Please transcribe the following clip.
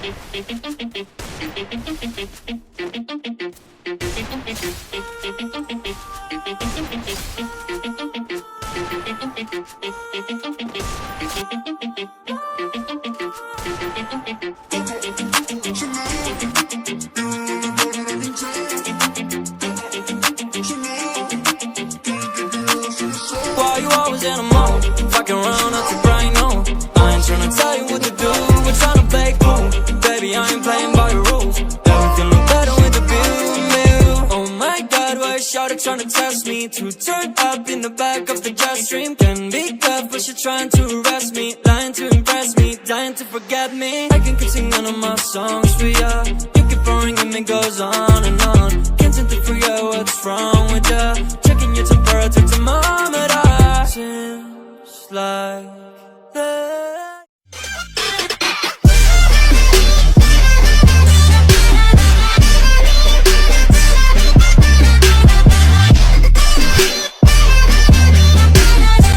Why you always in a mode? Fucking around out the brain, no. I ain't tryna tell you what to do. We're tryna play cool. Baby, I ain't playing by your rules. Everything look better with the view. Oh my God, why is shawty tryna test me? To turn up in the back of the jet stream. Can be tough, but she trying to arrest me. Lying to impress me, dying to forget me. I can keep singing all my songs for ya. You keep boring and it goes on and on. Can't seem to figure out what's wrong with ya. Checking your temperature thermometer. Seems like